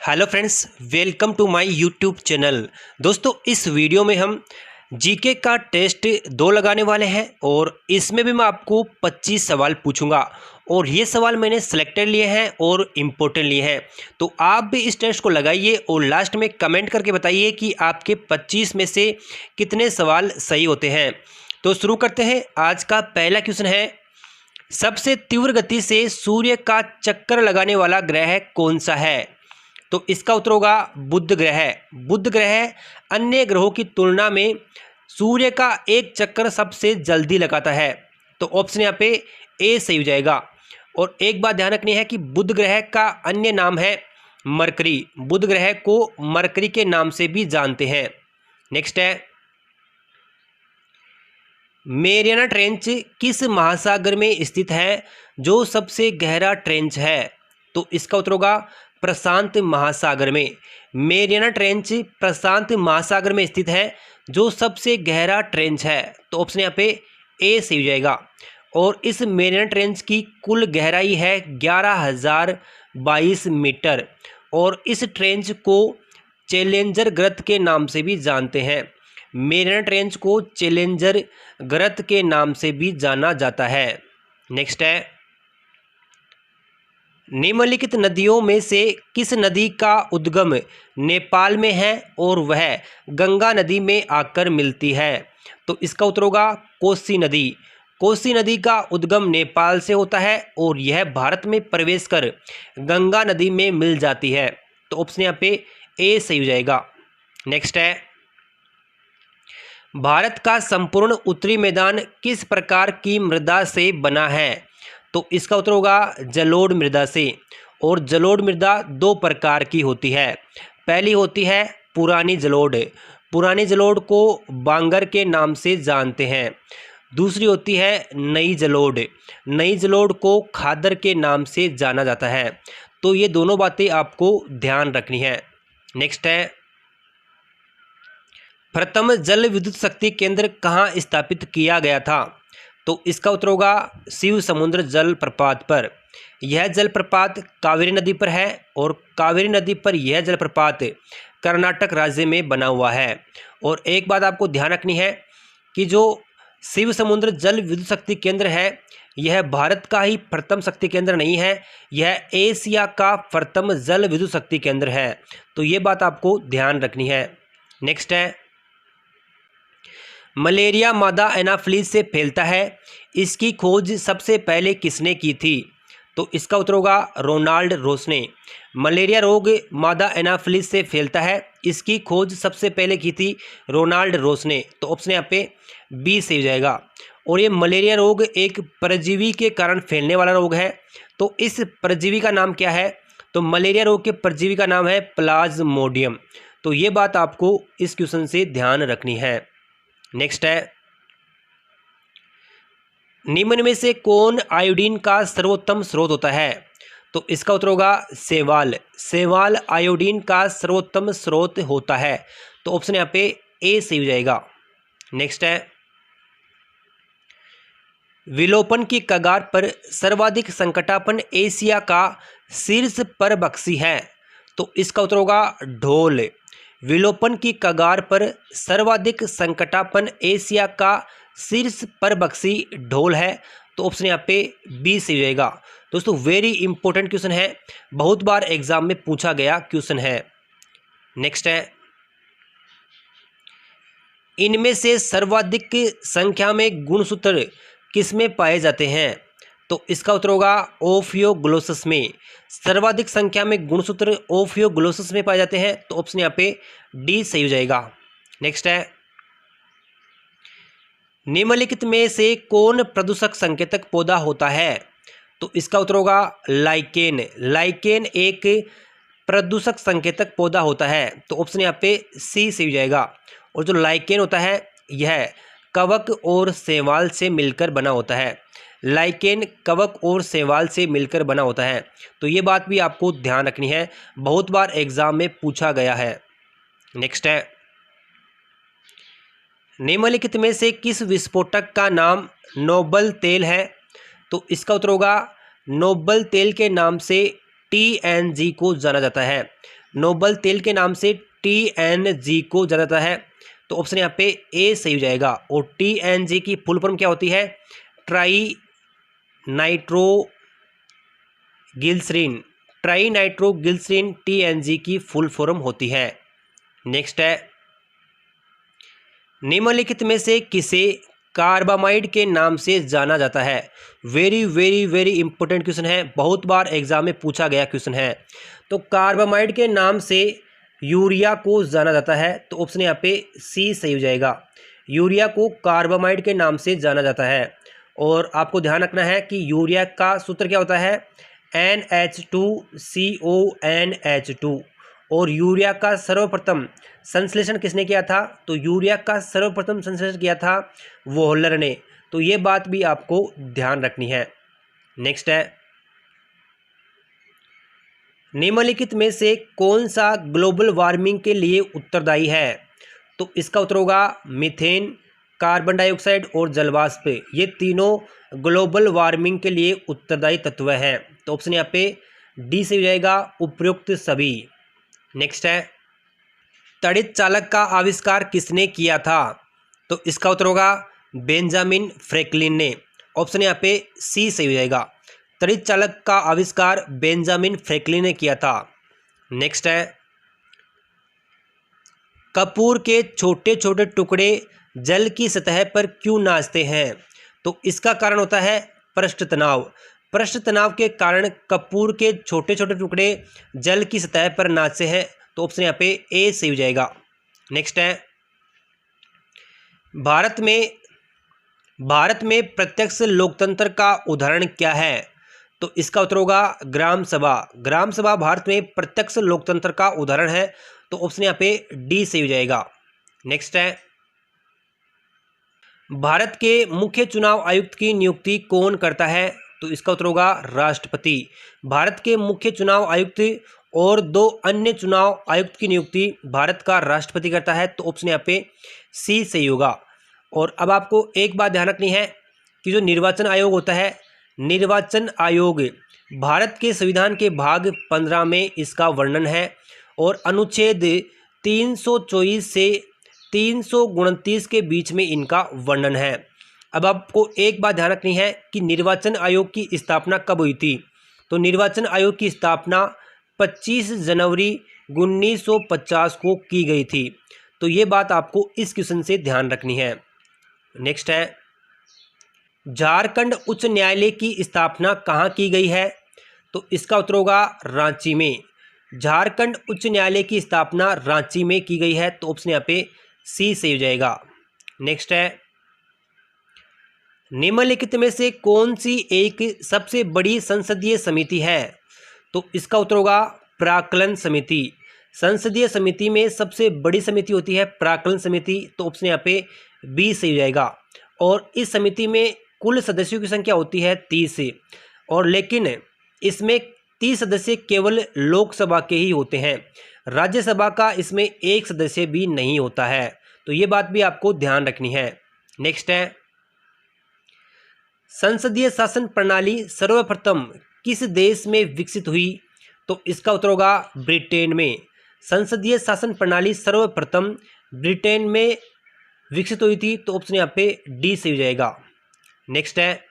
Hello friends, welcome to my YouTube channel. दोस्तों, इस video में हम जीके का टेस्ट 2 लगाने वाले हैं और इसमें भी मैं आपको 25 सवाल पूछूंगा और ये सवाल मैंने सिलेक्टेड लिए हैं और इम्पोर्टेंट लिए हैं। तो आप भी इस टेस्ट को लगाइए और लास्ट में कमेंट करके बताइए कि आपके 25 में से कितने सवाल सही होते हैं। तो शुरू करते हैं। आज का पहला क्वेश्चन है, सबसे तीव्र गति से सूर्य का चक्कर लगाने वाला ग्रह कौन सा है? तो इसका उत्तर होगा बुध ग्रह। बुध ग्रह अन्य ग्रहों की तुलना में सूर्य का एक चक्कर सबसे जल्दी लगाता है। तो ऑप्शन यहाँ पे ए सही हो जाएगा। और एक बात ध्यान रखनी है कि बुध ग्रह का अन्य नाम है मरकरी। बुध ग्रह को मरकरी के नाम से भी जानते हैं। नेक्स्ट है, मेरियाना ट्रेंच किस महासागर में स्थित है जो सबसे गहरा ट्रेंच है? तो इसका उत्तर होगा प्रशांत महासागर में। मेरियाना ट्रेंच प्रशांत महासागर में स्थित है जो सबसे गहरा ट्रेंच है। तो ऑप्शन यहाँ पे ए सही हो जाएगा। और इस मेरियाना ट्रेंच की कुल गहराई है 11,022 मीटर और इस ट्रेंच को चैलेंजर गर्त के नाम से भी जानते हैं। मेरियाना ट्रेंच को चैलेंजर गर्त के नाम से भी जाना जाता है। नेक्स्ट है, निम्नलिखित नदियों में से किस नदी का उद्गम नेपाल में है और वह गंगा नदी में आकर मिलती है? तो इसका उत्तर होगा कोसी नदी। कोसी नदी का उद्गम नेपाल से होता है और यह भारत में प्रवेश कर गंगा नदी में मिल जाती है। तो ऑप्शन यहाँ पे ए सही हो जाएगा। नेक्स्ट है, भारत का संपूर्ण उत्तरी मैदान किस प्रकार की मृदा से बना है? तो इसका उत्तर होगा जलोढ़ मृदा से। और जलोढ़ मृदा 2 प्रकार की होती है। पहली होती है पुरानी जलोढ़। पुरानी जलोढ़ को बांगर के नाम से जानते हैं। दूसरी होती है नई जलोढ़। नई जलोढ़ को खादर के नाम से जाना जाता है। तो ये दोनों बातें आपको ध्यान रखनी है। नेक्स्ट है, प्रथम जल विद्युत शक्ति केंद्र कहाँ स्थापित किया गया था? तो इसका उत्तर होगा शिव समुद्र जल प्रपात पर। यह जलप्रपात कावेरी नदी पर है और कावेरी नदी पर यह जलप्रपात कर्नाटक राज्य में बना हुआ है। और एक बात आपको ध्यान रखनी है कि जो शिव समुद्र जल विद्युत शक्ति केंद्र है यह भारत का ही प्रथम शक्ति केंद्र नहीं है, यह एशिया का प्रथम जल विद्युत शक्ति केंद्र है। तो ये बात आपको ध्यान रखनी है। नेक्स्ट है, मलेरिया मादा एनाफिलीज से फैलता है, इसकी खोज सबसे पहले किसने की थी? तो इसका उत्तर होगा रोनाल्ड रोस ने। मलेरिया रोग मादा एनाफिलीज से फैलता है, इसकी खोज सबसे पहले की थी रोनाल्ड रोस ने। तो ऑप्शन यहाँ पे बी सही हो जाएगा। और ये मलेरिया रोग एक परजीवी के कारण फैलने वाला रोग है। तो इस परजीवी का नाम क्या है? तो मलेरिया रोग के परजीवी का नाम है प्लाज्मोडियम। तो ये बात आपको इस क्वेश्चन से ध्यान रखनी है। नेक्स्ट है, निम्न में से कौन आयोडीन का सर्वोत्तम स्रोत होता है? तो इसका उत्तर होगा शैवाल। शैवाल आयोडीन का सर्वोत्तम स्रोत होता है। तो ऑप्शन यहाँ पे ए सही हो जाएगा। नेक्स्ट है, विलोपन की कगार पर सर्वाधिक संकटापन एशिया का शीर्ष परभक्षी है। तो इसका उत्तर होगा ढोल। विलोपन की कगार पर सर्वाधिक संकटापन एशिया का शीर्ष परभक्षी ढोल है। तो ऑप्शन यहाँ पे बी से हो जाएगा। दोस्तों, वेरी इंपॉर्टेंट क्वेश्चन है, बहुत बार एग्जाम में पूछा गया क्वेश्चन है। नेक्स्ट है, इनमें से सर्वाधिक संख्या में गुणसूत्र किसमें पाए जाते हैं? तो इसका उत्तर होगा ओफियोग्लोसस में। सर्वाधिक संख्या में गुणसूत्र ओफियोग्लोसस में पाए जाते हैं। तो ऑप्शन यहाँ पे डी सही हो जाएगा। नेक्स्ट है, निम्नलिखित में से कौन प्रदूषक संकेतक पौधा होता है? तो इसका उत्तर होगा लाइकेन। लाइकेन एक प्रदूषक संकेतक पौधा होता है। तो ऑप्शन यहाँ पे सी सही हो जाएगा। और जो लाइकेन होता है यह कवक और शैवाल से मिलकर बना होता है। लाइकेन कवक और शैवाल से मिलकर बना होता है। तो ये बात भी आपको ध्यान रखनी है, बहुत बार एग्जाम में पूछा गया है। नेक्स्ट है, निम्नलिखित में से किस विस्फोटक का नाम नोबल तेल है? तो इसका उत्तर होगा नोबल तेल के नाम से TNG को जाना जाता है। नोबल तेल के नाम से TNG को जाना जाता है। तो ऑप्शन यहाँ पे ए सही हो जाएगा। और TNG की फुल फॉर्म क्या होती है? Trinitroglycerin. Trinitroglycerin TNG की फुल फॉर्म होती है। नेक्स्ट है, निम्नलिखित में से किसे कार्बामाइड के नाम से जाना जाता है? Very very very important question है, बहुत बार एग्जाम में पूछा गया क्वेश्चन है। तो कार्बामाइड के नाम से यूरिया को जाना जाता है। तो ऑप्शन यहाँ पे सी सही हो जाएगा। यूरिया को कार्बामाइड के नाम से जाना जाता है। और आपको ध्यान रखना है कि यूरिया का सूत्र क्या होता है? NH2CONH2। और यूरिया का सर्वप्रथम संश्लेषण किसने किया था? तो यूरिया का सर्वप्रथम संश्लेषण किया था वोहलर ने। तो ये बात भी आपको ध्यान रखनी है। नेक्स्ट है, निम्नलिखित में से कौन सा ग्लोबल वार्मिंग के लिए उत्तरदायी है? तो इसका उत्तर होगा मीथेन, कार्बन डाइऑक्साइड और जलवाष्प। ये तीनों ग्लोबल वार्मिंग के लिए उत्तरदायी तत्व हैं। तो ऑप्शन यहाँ पे डी से हो जाएगा, उपयुक्त सभी। नेक्स्ट है, तड़ित चालक का आविष्कार किसने किया था? तो इसका उत्तर होगा बेंजामिन फ्रैंकलिन ने। ऑप्शन यहाँ पे सी सही हो जाएगा। तड़ित चालक का आविष्कार बेंजामिन फ्रैंकलिन ने किया था। नेक्स्ट है, कपूर के छोटे छोटे टुकड़े जल की सतह पर क्यों नाचते हैं? तो इसका कारण होता है पृष्ठ तनाव। पृष्ठ तनाव के कारण कपूर के छोटे छोटे टुकड़े जल की सतह पर नाचते हैं। तो ऑप्शन यहाँ पे ए सही हो जाएगा। नेक्स्ट है, भारत में प्रत्यक्ष लोकतंत्र का उदाहरण क्या है? तो इसका उत्तर होगा ग्राम सभा। ग्राम सभा भारत में प्रत्यक्ष लोकतंत्र का उदाहरण है। तो ऑप्शन यहाँ पे डी सही हो जाएगा। नेक्स्ट है, भारत के मुख्य चुनाव आयुक्त की नियुक्ति कौन करता है? तो इसका उत्तर होगा राष्ट्रपति। भारत के मुख्य चुनाव आयुक्त और 2 अन्य चुनाव आयुक्त की नियुक्ति भारत का राष्ट्रपति करता है। तो ऑप्शन यहाँ पे सी सही होगा। और अब आपको एक बात ध्यान रखनी है कि जो निर्वाचन आयोग होता है, निर्वाचन आयोग भारत के संविधान के भाग 15 में इसका वर्णन है। और अनुच्छेद 324 से 329 के बीच में इनका वर्णन है। अब आपको एक बात ध्यान रखनी है कि निर्वाचन आयोग की स्थापना कब हुई थी? तो निर्वाचन आयोग की स्थापना 25 जनवरी 1950 को की गई थी। तो ये बात आपको इस क्वेश्चन से ध्यान रखनी है। नेक्स्ट है, झारखंड उच्च न्यायालय की स्थापना कहाँ की गई है? तो इसका उत्तर होगा रांची में। झारखंड उच्च न्यायालय की स्थापना रांची में की गई है। तो ऑप्शन यहाँ पे सी सही हो जाएगा। नेक्स्ट है, निम्नलिखित में से कौन सी एक सबसे बड़ी संसदीय समिति है? तो इसका उत्तर होगा प्राक्कलन समिति। संसदीय समिति में सबसे बड़ी समिति होती है प्राक्कलन समिति। तो ऑप्शन यहाँ पे बी सही हो जाएगा। और इस समिति में कुल सदस्यों की संख्या होती है 30। और लेकिन इसमें 30 सदस्य केवल लोकसभा के ही होते हैं। राज्यसभा का इसमें एक सदस्य भी नहीं होता है। तो ये बात भी आपको ध्यान रखनी है। नेक्स्ट है, संसदीय शासन प्रणाली सर्वप्रथम किस देश में विकसित हुई? तो इसका उत्तर होगा ब्रिटेन में। संसदीय शासन प्रणाली सर्वप्रथम ब्रिटेन में विकसित हुई थी। तो ऑप्शन यहाँ पे डी से हो जाएगा। नेक्स्ट है,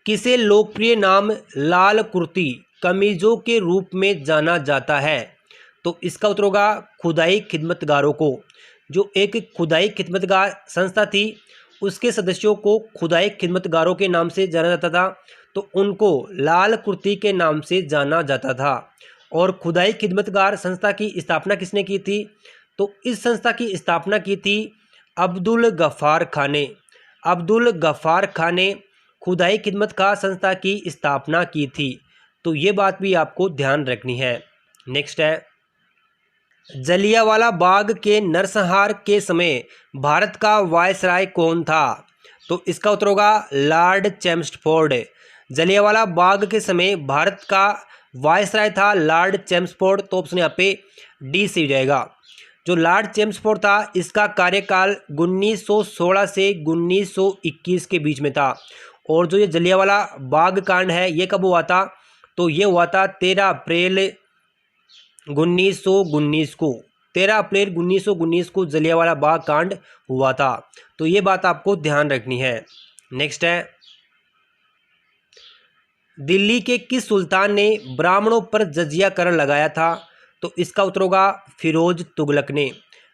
किसे लोकप्रिय नाम लाल कुर्ती कमीजों के रूप में जाना जाता है? तो इसका उत्तर होगा खुदाई खिदमतगारों को। जो एक खुदाई खिदमतगार संस्था थी, उसके सदस्यों को खुदाई खिदमतगारों के नाम से जाना जाता था। तो उनको लाल कुर्ती के नाम से जाना जाता था। और खुदाई खिदमतगार संस्था की स्थापना किसने की थी? तो इस संस्था की स्थापना की थी अब्दुल गफ्फार खान ने। अब्दुल गफ्फार खान ने खुदाई खिदमतगार संस्था की स्थापना की थी। तो ये बात भी आपको ध्यान रखनी है। नेक्स्ट है, जलियांवाला बाग के नरसंहार के समय भारत का वायसराय कौन था? तो इसका उत्तर होगा लॉर्ड चैम्सफोर्ड। जलियांवाला बाग के समय भारत का वायसराय था लॉर्ड चैम्सफोर्ड। तो ऑप्शन यहाँ पे डी से हो जाएगा। जो लॉर्ड चैम्सफोर्ड था, इसका कार्यकाल 1916 से 1921 के बीच में था। और जो ये जलियांवाला बाग कांड है, ये कब हुआ था? तो ये हुआ था 13 अप्रैल 1919 को। 13 अप्रैल 1919 को जलियांवाला बाग कांड हुआ था। तो ये बात आपको ध्यान रखनी है। नेक्स्ट है, दिल्ली के किस सुल्तान ने ब्राह्मणों पर जजिया कर लगाया था? तो इसका उत्तर होगा फिरोज तुगलक ने।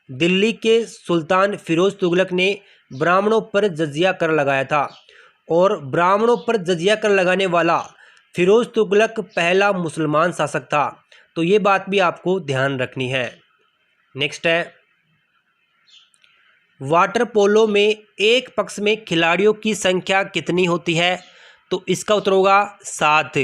दिल्ली के सुल्तान फिरोज तुगलक ने ब्राह्मणों पर जजिया कर लगाया था और ब्राह्मणों पर जजिया कर लगाने वाला फिरोज तुगलक पहला मुसलमान शासक था। तो ये बात भी आपको ध्यान रखनी है। नेक्स्ट है, वाटर पोलो में एक पक्ष में खिलाड़ियों की संख्या कितनी होती है? तो इसका उत्तर होगा 7।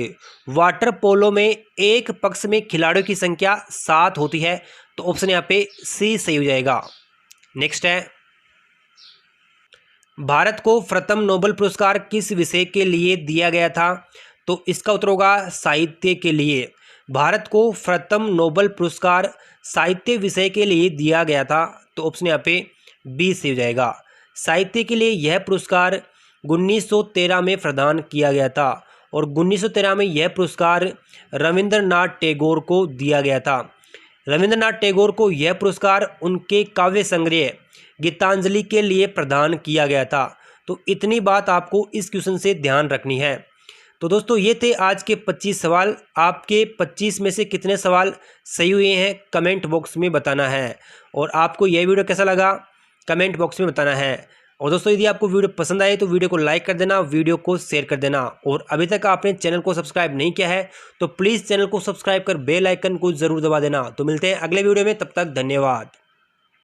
वाटर पोलो में एक पक्ष में खिलाड़ियों की संख्या 7 होती है। तो ऑप्शन यहाँ पे सी सही हो जाएगा। नेक्स्ट है, भारत को प्रथम नोबेल पुरस्कार किस विषय के लिए दिया गया था? तो इसका उत्तर होगा साहित्य के लिए। भारत को प्रथम नोबेल पुरस्कार साहित्य विषय के लिए दिया गया था। तो ऑप्शन यहाँ पे बी से हो जाएगा। साहित्य के लिए यह पुरस्कार 1913 में प्रदान किया गया था और 1913 में यह पुरस्कार रविंद्रनाथ टैगोर को दिया गया था। रविंद्रनाथ टैगोर को यह पुरस्कार उनके काव्य संग्रह गीतांजलि के लिए प्रदान किया गया था। तो इतनी बात आपको इस क्वेश्चन से ध्यान रखनी है। तो दोस्तों ये थे आज के 25 सवाल। आपके 25 में से कितने सवाल सही हुए हैं कमेंट बॉक्स में बताना है, और आपको यह वीडियो कैसा लगा कमेंट बॉक्स में बताना है। और दोस्तों यदि आपको वीडियो पसंद आए तो वीडियो को लाइक कर देना, वीडियो को शेयर कर देना, और अभी तक आपने चैनल को सब्सक्राइब नहीं किया है तो प्लीज़ चैनल को सब्सक्राइब कर बेल आइकन को जरूर दबा देना। तो मिलते हैं अगले वीडियो में, तब तक धन्यवाद।